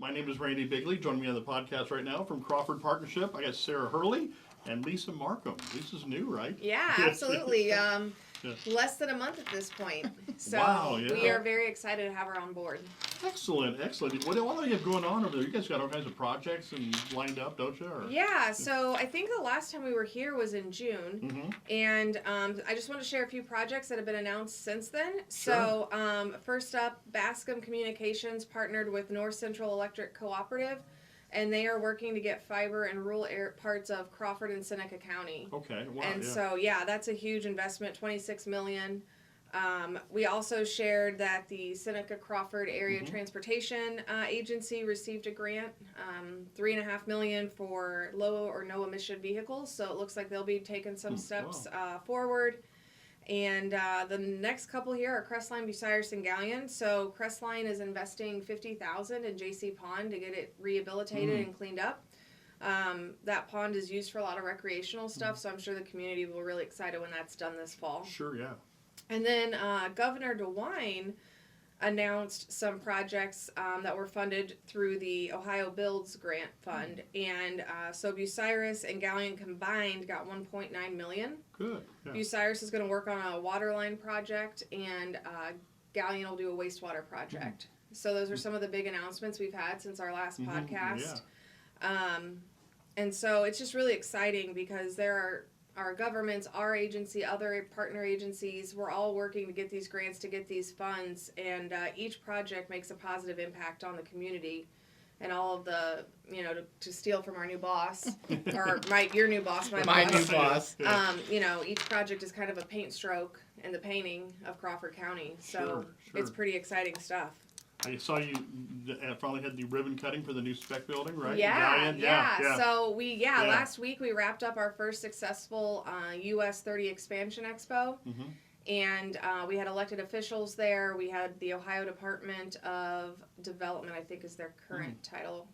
My name is Randy Bigley. Joining me on the podcast right now from Crawford Partnership, I got Sarah Herle and Lisa Marcum. Lisa's new, right? Yeah, absolutely. Less than a month at this point. So Wow, yeah. we are very excited to have her on board. Excellent, excellent. What do you have going on over there? You guys got all kinds of projects and lined up, don't you? Or? Yeah, so I think the last time we were here was in June, and I just want to share a few projects that have been announced since then. Sure. So first up, Bascom Communications partnered with North Central Electric Cooperative, and they are working to get fiber in rural parts of Crawford and Seneca County. Okay, wow, And so, yeah, that's a huge investment, $26 million. We also shared that the Seneca Crawford Area Transportation Agency received a grant, $3.5 million for low or no emission vehicles. So it looks like they'll be taking some steps forward. And the next couple here are Crestline, Bucyrus, and Galleon. So Crestline is investing $50,000 in J.C. Pond to get it rehabilitated and cleaned up. That pond is used for a lot of recreational stuff, so I'm sure the community will be really excited when that's done this fall. Sure, yeah. And then Governor DeWine announced some projects that were funded through the Ohio Builds Grant Fund. And so Bucyrus and Galleon combined got $1.9 million. Good. Yeah. Bucyrus is going to work on a water line project, and Galleon will do a wastewater project. So those are some of the big announcements we've had since our last podcast. Yeah. And so it's just really exciting because there are our governments, our agency, other partner agencies, we're all working to get these grants, to get these funds, and each project makes a positive impact on the community. And all of the, to steal from our new boss, or your new boss, my new boss. Each project is kind of a paint stroke in the painting of Crawford County. So Sure. It's pretty exciting stuff. I saw you finally had the ribbon cutting for the new spec building, right? Yeah. So last week we wrapped up our first successful US 30 Expansion Expo. And we had elected officials there. We had the Ohio Department of Development, I think is their current title.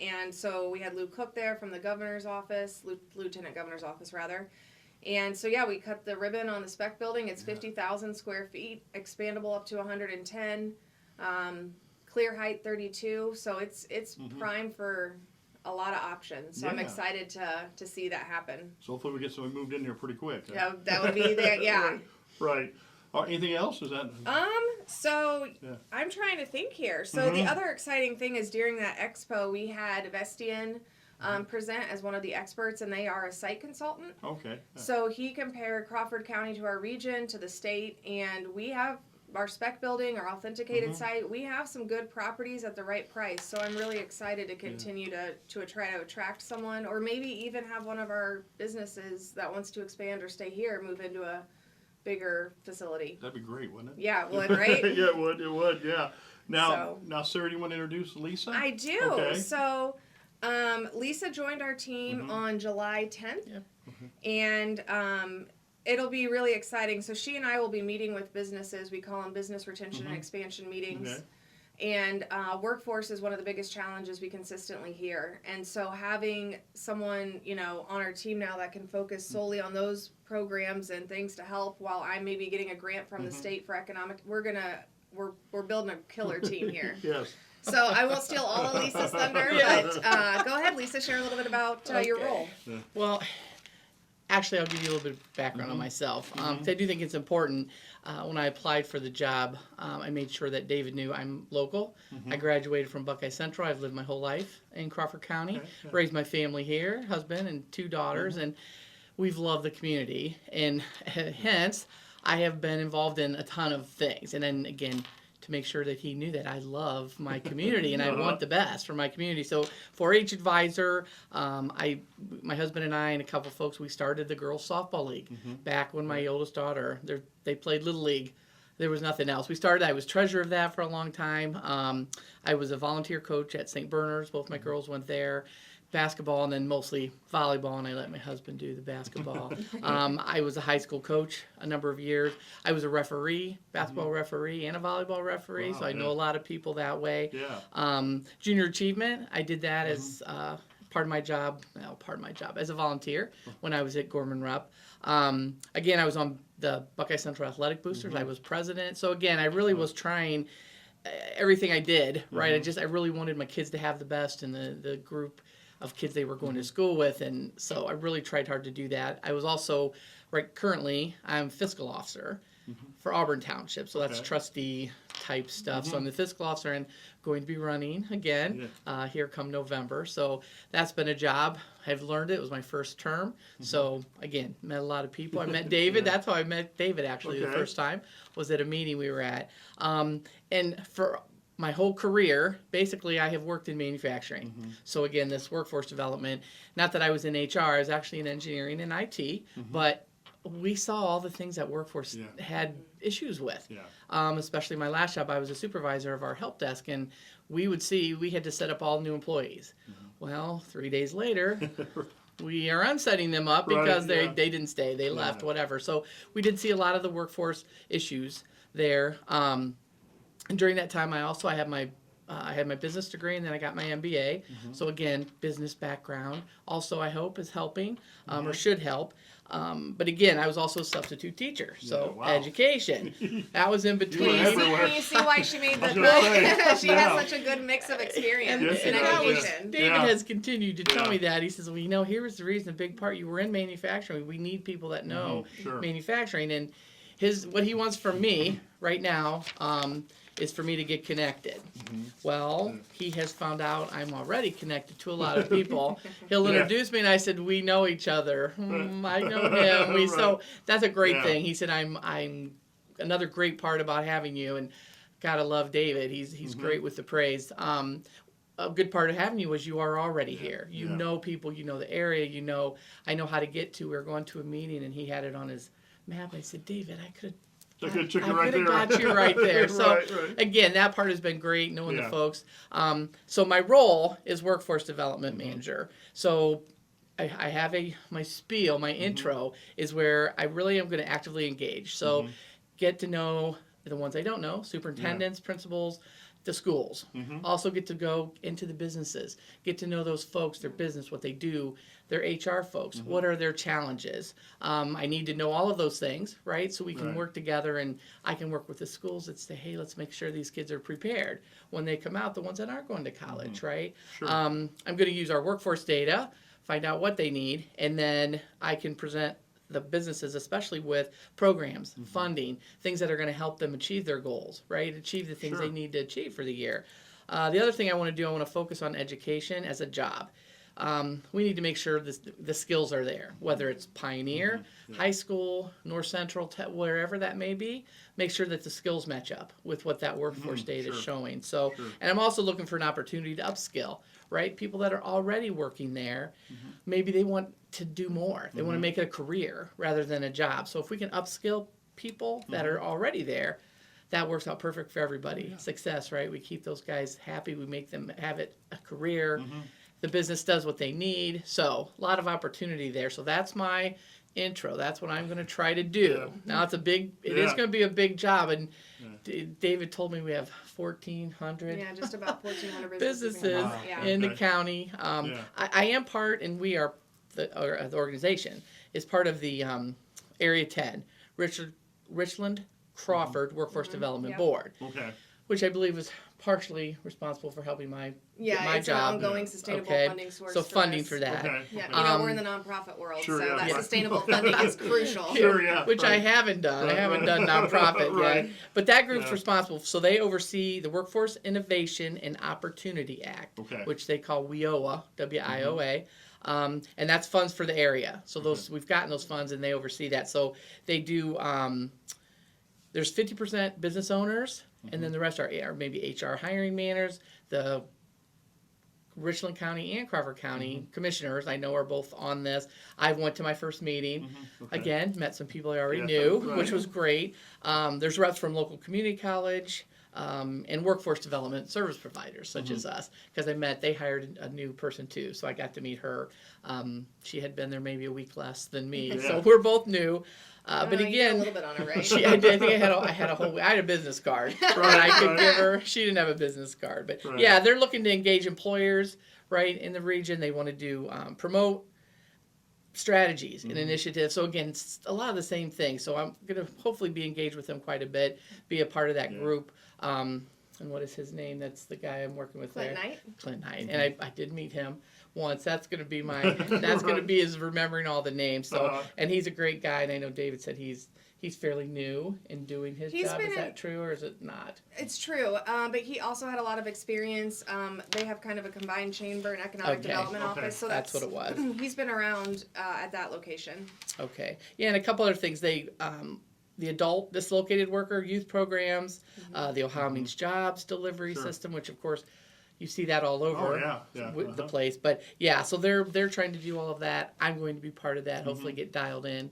And so we had Lou Cook there from the governor's office, Lieutenant Governor's office, rather. And so, we cut the ribbon on the spec building. It's 50,000 square feet, expandable up to 110. Clear height 32, so it's prime for a lot of options. So I'm excited to see that happen. So hopefully we get someone moved in there pretty quick. Huh? Yeah, that would be there. Yeah. Right. Anything else? Is that? So I'm trying to think here. So the other exciting thing is during that expo we had Vestian present as one of the experts, and they are a site consultant. Okay. So he compared Crawford County to our region, to the state, and we have our spec building, our authenticated site, we have some good properties at the right price. So I'm really excited to continue to try to attract someone, or maybe even have one of our businesses that wants to expand or stay here move into a bigger facility. That'd be great, wouldn't it? Yeah, would, right? Yeah, it would, yeah. Now, Sarah, do you want to introduce Lisa? I do. Okay. So Lisa joined our team on July 10th. And it'll be really exciting. So she and I will be meeting with businesses. We call them business retention and expansion meetings. Okay. And workforce is one of the biggest challenges we consistently hear. And so having someone, on our team now that can focus solely on those programs and things to help, while I'm maybe getting a grant from the state for economic, we're building a killer team here. Yes. So I won't steal all of Lisa's thunder, but go ahead, Lisa, share a little bit about your role. Yeah. Well, actually, I'll give you a little bit of background on myself. 'Cause I do think it's important. When I applied for the job, I made sure that David knew I'm local. I graduated from Buckeye Central. I've lived my whole life in Crawford County, raised my family here, husband and 2 daughters, and we've loved the community. And hence, I have been involved in a ton of things. And then, again, to make sure that he knew that I love my community and I want the best for my community. So 4-H advisor, my husband and I and a couple folks, we started the girls softball league back when my oldest daughter, they played Little League. There was nothing else. I was treasurer of that for a long time. I was a volunteer coach at St. Bernard's. Both my girls went there. Basketball, and then mostly volleyball, and I let my husband do the basketball. I was a high school coach a number of years. I was a referee, basketball referee, and a volleyball referee, so I know a lot of people that way. Yeah. Junior achievement, I did that as part of my job as a volunteer when I was at Gorman Rep. Again, I was on the Buckeye Central Athletic Boosters. I was president. So again, I really was trying everything I did, right? I really wanted my kids to have the best in the group of kids they were going to school with, and so I really tried hard to do that. I was also, currently, I'm fiscal officer for Auburn Township, so that's trustee type stuff. So I'm the fiscal officer and going to be running again here come November. So that's been a job. I've learned it. It was my first term. So again, met a lot of people. I met David. That's how I met David actually the first time, was at a meeting we were at. And for my whole career, basically, I have worked in manufacturing. So again, this workforce development, not that I was in HR, I was actually in engineering and IT, but we saw all the things that workforce had issues with. Especially my last job, I was a supervisor of our help desk, and we had to set up all new employees. Well, 3 days later, we are unsetting them up because they didn't stay, they left, whatever. So we did see a lot of the workforce issues there. And during that time, I had my business degree, and then I got my MBA. So again, business background also, I hope, is helping or should help. But again, I was also a substitute teacher, so education. That was in between. Can you see why she made the cut? She has such a good mix of experience in education. David has continued to tell me that. He says, well, here's the reason, a big part, you were in manufacturing. We need people that know manufacturing. And what he wants from me right now is for me to get connected. Well, he has found out I'm already connected to a lot of people. He'll introduce me, and I said, we know each other. I know him. So that's a great thing. He said, I'm another great part about having you, and gotta love David. He's great with the praise. A good part of having you was you are already here. You know people, you know the area, I know how to get to. We were going to a meeting, and he had it on his map. I said, David, I could have got you right there. So again, that part has been great, knowing the folks. So my role is workforce development manager. So I have my spiel, my intro is where I really am going to actively engage. So get to know the ones I don't know, superintendents, principals, the schools. Also get to go into the businesses, get to know those folks, their business, what they do, their HR folks, what are their challenges. I need to know all of those things, right? So we can work together, and I can work with the schools that say, hey, let's make sure these kids are prepared when they come out, the ones that aren't going to college, right? I'm going to use our workforce data, find out what they need, and then I can present the businesses, especially with programs, funding, things that are going to help them achieve their goals, right? Achieve the things they need to achieve for the year. The other thing I want to do, I want to focus on education as a job. We need to make sure the skills are there, whether it's Pioneer, high school, North Central, wherever that may be. Make sure that the skills match up with what that workforce data is showing. So, and I'm also looking for an opportunity to upskill, right? People that are already working there, maybe they want to do more. They want to make it a career rather than a job. So if we can upskill people that are already there, that works out perfect for everybody. Success, right? We keep those guys happy. We make them have it a career. The business does what they need. So a lot of opportunity there. So that's my intro. That's what I'm going to try to do. Now it is going to be a big job. And David told me we have 1,400. Yeah, just about 1,400 businesses in the county. I am part, and we are, the organization is part of the Area 10, Richland Crawford Workforce Development Board, which I believe is partially responsible for helping my it's job. An ongoing sustainable funding source. So funding for that. We're in the nonprofit world, so that sustainable funding is crucial. Which I haven't done. I haven't done nonprofit yet. But that group's responsible. So they oversee the Workforce Innovation and Opportunity Act, which they call WIOA, W-I-O-A. And that's funds for the area. So we've gotten those funds, and they oversee that. So they do. There's 50% business owners, and then the rest are maybe HR hiring managers. The Richland County and Crawford County commissioners, I know, are both on this. I went to my first meeting. Again, met some people I already knew, which was great. There's reps from local community college and workforce development service providers such as us, because they hired a new person too, so I got to meet her. She had been there maybe a week less than me, so we're both new. But again, a little bit on her, right? I think I had a business card that I could give her. She didn't have a business card, but yeah, they're looking to engage employers right in the region. They want to do promote strategies and initiatives. So again, it's a lot of the same thing. So I'm going to hopefully be engaged with them quite a bit, be a part of that group. and what is his name? That's the guy I'm working with Clint there. Knight. Clint Knight. And I did meet him once. That's going to be that's going to be his remembering all the names. So, and he's a great guy. And I know David said he's fairly new in doing his job. Is that true or is it not? It's true, but he also had a lot of experience. They have kind of a combined chamber and economic development office, so that's what it was. He's been around at that location. Okay, yeah, and a couple other things. They the adult dislocated worker youth programs, the Ohio Means Jobs delivery system, which of course you see that all over the place. But yeah, so they're trying to do all of that. I'm going to be part of that. Hopefully, get dialed in.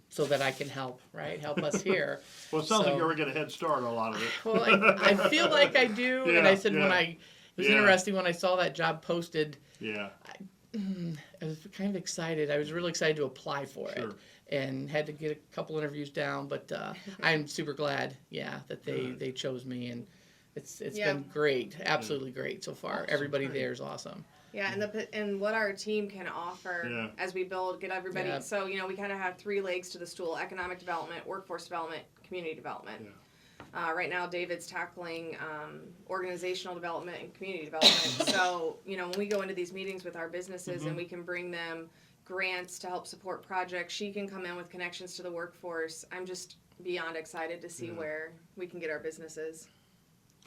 So that I can help us here. Well, it sounds like you already got a head start on a lot of it. Well, I feel like I do, and I said when it was interesting when I saw that job posted. Yeah. I was kind of excited. I was really excited to apply for it, and had to get a couple interviews down. But I'm super glad, that they chose me, and it's been great, absolutely great so far. Awesome. Everybody there is awesome. Yeah, and what our team can offer as we get everybody. Yeah. So, we kind of have 3 legs to the stool: economic development, workforce development, community development. Yeah. Right now, David's tackling organizational development and community development. So, when we go into these meetings with our businesses and we can bring them grants to help support projects, she can come in with connections to the workforce. I'm just beyond excited to see where we can get our businesses.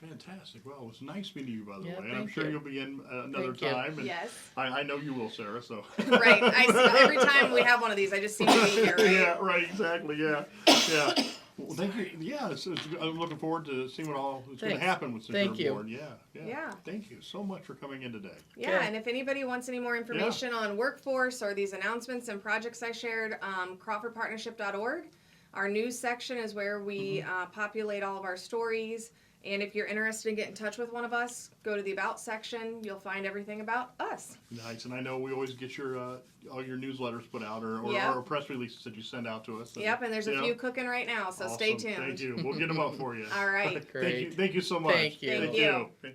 Fantastic. Well, it was nice meeting you, by the way. And thank I'm sure you'll be in another time. And yes. I know you will, Sarah. So. Right. Every time we have one of these, I just seem to be here. Right? Yeah. Right. Exactly. Yeah. Yeah. Well, thank you. Yeah. I'm looking forward to seeing what all is going to happen with the board. Yeah. Thank you so much for coming in today. Yeah. And if anybody wants any more information on workforce or these announcements and projects I shared, CrawfordPartnership.org. Our news section is where we populate all of our stories. And if you're interested in getting in touch with one of us, go to the About section. You'll find everything about us. Nice. And I know we always get your all your newsletters put out or press releases that you send out to us. Yep, and there's a few cooking right now, so awesome. Stay tuned. Thank you. We'll get them up for you. All right. Great. Thank you so much. Thank you. Thank you.